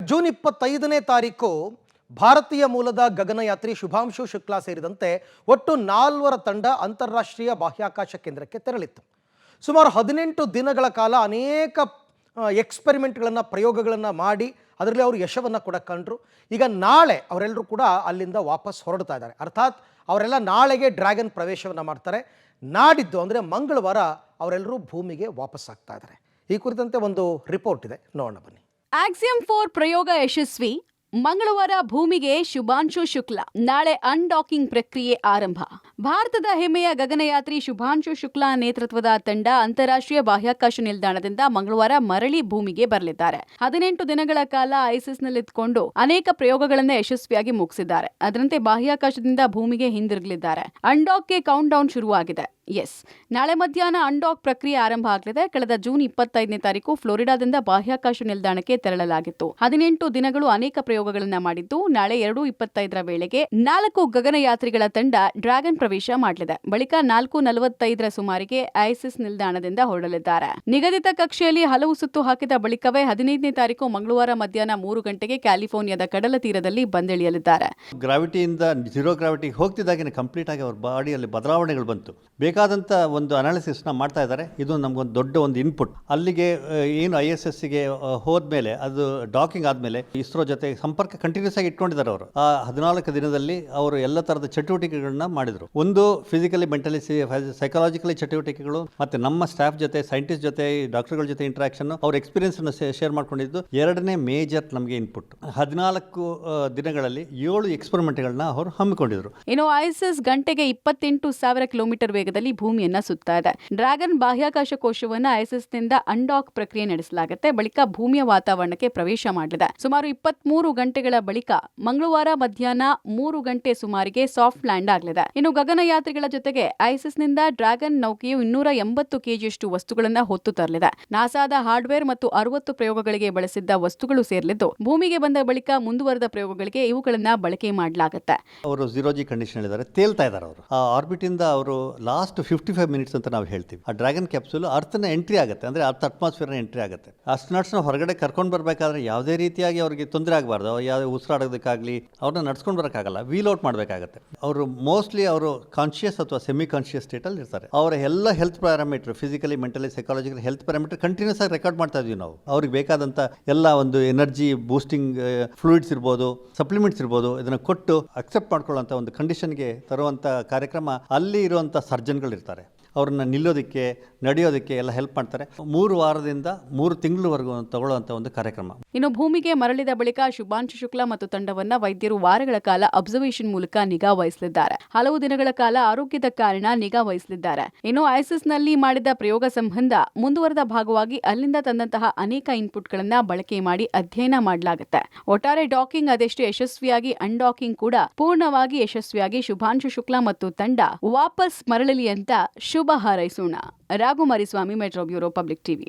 June 25ನೇ ತಾರೀಕು ಭಾರತೀಯ ಮೂಲದ ಗಗನಯಾತ್ರಿ ಶುಭಾಂಶು ಶುಕ್ಲಾ ಸೇರಿದಂತೆ ಒಟ್ಟು 4 ತಂಡ ಅಂತಾರಾಷ್ಟ್ರೀಯ ಬಾಹ್ಯಾಕಾಶ ಕೇಂದ್ರಕ್ಕೆ ತೆರಳಿತ್ತು. ಸುಮಾರು 18 ದಿನಗಳ ಕಾಲ ಅನೇಕ ಎಕ್ಸ್ಪೆರಿಮೆಂಟ್ಗಳನ್ನು ಪ್ರಯೋಗಗಳನ್ನು ಮಾಡಿ ಅದರಲ್ಲಿ ಅವರು ಯಶವನ್ನು ಕೂಡ ಕಂಡರು. ಈಗ ನಾಳೆ ಅವರೆಲ್ಲರೂ ಕೂಡ ಅಲ್ಲಿಂದ ವಾಪಸ್ ಹೊರಡ್ತಾ ಇದ್ದಾರೆ. ಅರ್ಥಾತ್ ಅವರೆಲ್ಲ ನಾಳೆಗೆ ಡ್ರ್ಯಾಗನ್ ಪ್ರವೇಶವನ್ನು ಮಾಡ್ತಾರೆ. ನಾಡಿದ್ದು ಅಂದರೆ ಮಂಗಳವಾರ ಅವರೆಲ್ಲರೂ ಭೂಮಿಗೆ ವಾಪಸ್ ಆಗ್ತಾ ಇದ್ದಾರೆ. ಈ ಕುರಿತಂತೆ ಒಂದು ರಿಪೋರ್ಟ್ ಇದೆ, ನೋಡೋಣ ಬನ್ನಿ. ಆಕ್ಸಿಯಂ 4 ಪ್ರಯೋಗ ಯಶಸ್ವಿ. ಮಂಗಳವಾರ ಭೂಮಿಗೆ ಶುಭಾಂಶು ಶುಕ್ಲಾ. ನಾಳೆ ಅನ್ಡಾಕಿಂಗ್ ಪ್ರಕ್ರಿಯೆ ಆರಂಭ. ಭಾರತದ ಹೆಮ್ಮೆಯ ಗಗನಯಾತ್ರಿ ಶುಭಾಂಶು ಶುಕ್ಲಾ ನೇತೃತ್ವದ ತಂಡ ಅಂತಾರಾಷ್ಟ್ರೀಯ ಬಾಹ್ಯಾಕಾಶ ನಿಲ್ದಾಣದಿಂದ ಮಂಗಳವಾರ ಮರಳಿ ಭೂಮಿಗೆ ಬರಲಿದ್ದಾರೆ. 18 ದಿನಗಳ ಕಾಲ ಐಸಿಸ್ನಲ್ಲಿದ್ದುಕೊಂಡು ಅನೇಕ ಪ್ರಯೋಗಗಳನ್ನು ಯಶಸ್ವಿಯಾಗಿ ಮುಗಿಸಿದ್ದಾರೆ. ಅದರಂತೆ ಬಾಹ್ಯಾಕಾಶದಿಂದ ಭೂಮಿಗೆ ಹಿಂದಿರುಗಲಿದ್ದಾರೆ. ಅನ್ಡಾಕ್ಗೆ ಕೌಂಟ್ ಡೌನ್ ಶುರುವಾಗಿದೆ. ನಾಳೆ ಮಧ್ಯಾಹ್ನ ಅನ್ಡಾಕ್ ಪ್ರಕ್ರಿಯೆ ಆರಂಭ ಆಗಲಿದೆ. ಕಳೆದ ಜೂನ್ 25ನೇ ತಾರೀಕು ಫ್ಲೋರಿಡಾದಿಂದ ಬಾಹ್ಯಾಕಾಶ ನಿಲ್ದಾಣಕ್ಕೆ ತೆರಳಲಾಗಿತ್ತು. 18 ದಿನಗಳು ಅನೇಕ ಪ್ರಯೋಗಗಳನ್ನ ಮಾಡಿದ್ದು, ನಾಳೆ 2:25 ವೇಳೆಗೆ 4 ಗಗನಯಾತ್ರಿಗಳ ತಂಡ ಡ್ರ್ಯಾಗನ್ ಪ್ರವೇಶ ಮಾಡಲಿದೆ. ಬಳಿಕ 4:45 ಸುಮಾರಿಗೆ ಐಸಿಸ್ ನಿಲ್ದಾಣದಿಂದ ಹೊರಡಲಿದ್ದಾರೆ. ನಿಗದಿತ ಕಕ್ಷೆಯಲ್ಲಿ ಹಲವು ಸುತ್ತು ಹಾಕಿದ ಬಳಿಕವೇ 15ನೇ ತಾರೀಕು ಮಂಗಳವಾರ ಮಧ್ಯಾಹ್ನ 3 ಗಂಟೆಗೆ ಕ್ಯಾಲಿಫೋರ್ನಿಯಾದ ಕಡಲ ತೀರದಲ್ಲಿ ಬಂದಿಳಿಯಲಿದ್ದಾರೆ. ಗ್ರಾವಿಟಿಯಿಂದ ಜೀರೋ ಗ್ರಾವಿಟಿ ಹೋಗ್ತಿದ್ದಾಗೆ ಕಂಪ್ಲೀಟ್ ಆಗಿ ಅವ್ರ ಬಾಡಿಯಲ್ಲಿ ಬದಲಾವಣೆಗಳು ಬಂತು. ಬೇಕಾದಂಥ ಒಂದು ಅನಾಲಿಸಿಸ್ನ ಮಾಡ್ತಾ ಇದ್ದಾರೆ. ಇದು ನಮಗೊಂದು ದೊಡ್ಡ ಒಂದು ಇನ್ಪುಟ್. ಅಲ್ಲಿಗೆ ಏನು ISSಗೆ ಹೋದ್ಮೇಲೆ ಅದು ಡಾಕಿಂಗ್ ಆದಮೇಲೆ ಇಸ್ರೋ ಜೊತೆ ಸಂಪರ್ಕ ಕಂಟಿನ್ಯೂಸ್ ಆಗಿ ಇಟ್ಕೊಂಡಿದ್ದಾರೆ. ಅವರು ಆ 14 ದಿನದಲ್ಲಿ ಅವರು ಎಲ್ಲ ಥರದ ಚಟುವಟಿಕೆಗಳನ್ನ ಮಾಡಿದರು. ಒಂದು ಫಿಸಿಕಲಿ, ಮೆಂಟಲಿ, ಸೈಕಾಲಜಿಕಲಿ ಚಟುವಟಿಕೆಗಳು, ಮತ್ತೆ ನಮ್ಮ ಸ್ಟಾಫ್ ಜೊತೆ, ಸೈಂಟಿಸ್ಟ್ ಜೊತೆ, ಡಾಕ್ಟರ್ಗಳ ಜೊತೆ ಇಂಟ್ರಾಕ್ಷನ್, ಅವ್ರ ಎಕ್ಸ್ಪೀರಿಯನ್ಸ್ ಅನ್ನು ಶೇರ್ ಮಾಡ್ಕೊಂಡಿದ್ದು ಎರಡನೇ ಮೇಜರ್ ನಮಗೆ ಇನ್ಪುಟ್. 14 ದಿನಗಳಲ್ಲಿ 7 ಎಕ್ಸ್ಪೆರಿಮೆಂಟ್ಗಳನ್ನ ಅವರು ಹಮ್ಮಿಕೊಂಡಿದ್ರು. ಇನ್ನು ಐಸಿಸ್ ಗಂಟೆಗೆ 28,000 ಕಿಲೋಮೀಟರ್ ವೇಗದಲ್ಲಿ ಭೂಮಿಯನ್ನ ಸುತ್ತಾ ಇದೆ. ಡ್ರ್ಯಾಗನ್ ಬಾಹ್ಯಾಕಾಶ ಕೋಶವನ್ನ ಐಸಿಸ್ನಿಂದ ಅನ್ಡಾಕ್ ಪ್ರಕ್ರಿಯೆ ನಡೆಸಲಾಗುತ್ತೆ. ಬಳಿಕ ಭೂಮಿಯ ವಾತಾವರಣಕ್ಕೆ ಪ್ರವೇಶ ಮಾಡಲಿದೆ. ಸುಮಾರು 23 ಗಂಟೆಗಳ ಬಳಿಕ ಮಂಗಳವಾರ ಮಧ್ಯಾಹ್ನ 3 ಗಂಟೆ ಸುಮಾರಿಗೆ ಸಾಫ್ಟ್ ಲ್ಯಾಂಡ್ ಆಗಲಿದೆ. ಇನ್ನು ಗಗನಯಾತ್ರಿಗಳ ಜೊತೆಗೆ ಐಸಿಸ್ನಿಂದ ಡ್ರ್ಯಾಗನ್ ನೌಕೆಯು 280 ಕೆಜಿಯಷ್ಟು ವಸ್ತುಗಳನ್ನು ಹೊತ್ತು ತರಲಿದೆ. ನಾಸಾದ ಹಾರ್ಡ್ವೇರ್ ಮತ್ತು 60 ಪ್ರಯೋಗಗಳಿಗೆ ಬಳಸಿದ್ದ ವಸ್ತುಗಳು ಸೇರಲಿದ್ದು, ಭೂಮಿಗೆ ಬಂದ ಬಳಿಕ ಮುಂದುವರೆದ ಪ್ರಯೋಗಗಳಿಗೆ ಇವುಗಳನ್ನ ಬಳಕೆ ಮಾಡಲಾಗುತ್ತೆ. ಅವರು 0G ಕಂಡೀಷನ್ ಇದ್ದಾರೆ, ತೇಲ್ತಾ ಇದ್ದಾರೆ. ಅವರು ಆ ಆರ್ಬಿಟ್ ಇಂದ ಅವರು ಲಾಸ್ಟ್ 55 ಮಿನಿಟ್ಸ್ ಅಂತ ನಾವು ಹೇಳ್ತೀವಿ. ಆ ಡ್ರ್ಯಾಗನ್ ಕ್ಯಾಪ್ಸೂಲ್ ಅರ್ಥನ ಎಂಟ್ರಿ ಆಗುತ್ತೆ, ಅಂದ್ರೆ ಅರ್ಥ ಅಟ್ಮಾಸ್ಫಿಯರ್ನ ಎಂಟ್ರಿ ಆಗುತ್ತೆ. ಅಸ್ಟ್ರೋನಾಟ್ಸ್ನ ಹೊರಗಡೆ ಕರ್ಕೊಂಡು ಬರಬೇಕಾದ್ರೆ ಯಾವುದೇ ರೀತಿಯಾಗಿ ಅವ್ರಿಗೆ ತೊಂದರೆ ಆಗಬಾರ್ದು. ಯಾವುದೇ ಉಸಿರಾಡೋದಕ್ಕಾಗಲಿ ಅವ್ರನ್ನ ನಡ್ಸ್ಕೊಂಡು ಬರೋಕ್ಕಾಗಲ್ಲ, ವೀಲ್ ಔಟ್ ಮಾಡಬೇಕಾಗತ್ತೆ. ಅವರು ಮೋಸ್ಟ್ಲಿ ಅವರು ಕಾನ್ಶಿಯಸ್ ಅಥವಾ ಸೆಮಿ ಕಾನ್ಶಿಯಸ್ ಸ್ಟೇಟಲ್ಲಿ ಇರ್ತಾರೆ. ಅವರ ಎಲ್ಲ health parameter, physically, mentally, psychological health parameter continuous ಆಗಿ ರೆಕಾರ್ಡ್ ಮಾಡ್ತಾ ಇದೀವಿ ನಾವು. ಅವ್ರಿಗೆ ಬೇಕಾದಂಥ ಎಲ್ಲ ಒಂದು ಎನರ್ಜಿ ಬೂಸ್ಟಿಂಗ್ ಫ್ಲೂಯಿಡ್ಸ್ ಇರ್ಬೋದು, ಸಪ್ಲಿಮೆಂಟ್ಸ್ ಇರ್ಬೋದು, ಇದನ್ನು ಕೊಟ್ಟು ಅಕ್ಸೆಪ್ಟ್ ಮಾಡ್ಕೊಳ್ಳೋಂಥ ಒಂದು ಕಂಡೀಷನ್ಗೆ ತರುವಂಥ ಕಾರ್ಯಕ್ರಮ. ಅಲ್ಲಿ ಇರುವಂಥ ಸರ್ಜನ್ಗಳು ಇರ್ತಾರೆ, ಅವ್ರನ್ನ ನಿಲ್ಲೋದಕ್ಕೆ, ನಡೆಯೋದಕ್ಕೆ ಎಲ್ಲ ಹೆಲ್ಪ್ ಮಾಡ್ತಾರೆ. 3 ವಾರದಿಂದ 3 ತಿಂಗಳವರೆಗೂ ತಗೊಳ್ಳುವಂಥ ಒಂದು ಕಾರ್ಯಕ್ರಮ. ಇನ್ನು ಭೂಮಿಗೆ ಮರಳಿದ ಬಳಿಕ ಶುಭಾಂಶು ಶುಕ್ಲಾ ಮತ್ತು ತಂಡವನ್ನ ವೈದ್ಯರು ವಾರಗಳ ಕಾಲ ಅಬ್ಸರ್ವೇಷನ್ ಮೂಲಕ ನಿಗಾ ವಹಿಸಲಿದ್ದಾರೆ. ಹಲವು ದಿನಗಳ ಕಾಲ ಆರೋಗ್ಯದ ಕಾರಣ ನಿಗಾ ವಹಿಸಲಿದ್ದಾರೆ. ಇನ್ನು ಐಸಿಸ್ನಲ್ಲಿ ಮಾಡಿದ ಪ್ರಯೋಗ ಸಂಬಂಧ ಮುಂದುವರೆದ ಭಾಗವಾಗಿ ಅಲ್ಲಿಂದ ತಂದಂತಹ ಅನೇಕ ಇನ್ಪುಟ್ಗಳನ್ನ ಬಳಕೆ ಮಾಡಿ ಅಧ್ಯಯನ ಮಾಡಲಾಗುತ್ತೆ. ಒಟ್ಟಾರೆ ಡಾಕಿಂಗ್ ಅದೆಷ್ಟು ಯಶಸ್ವಿಯಾಗಿ, ಅನ್ಡಾಕಿಂಗ್ ಕೂಡ ಪೂರ್ಣವಾಗಿ ಯಶಸ್ವಿಯಾಗಿ ಶುಭಾಂಶು ಶುಕ್ಲಾ ಮತ್ತು ತಂಡ ವಾಪಸ್ ಮರಳಲಿ ಅಂತ ಶುಭ ಹಾರೈಸೋಣ. Raghu Mariswamy, metro bureau, public TV.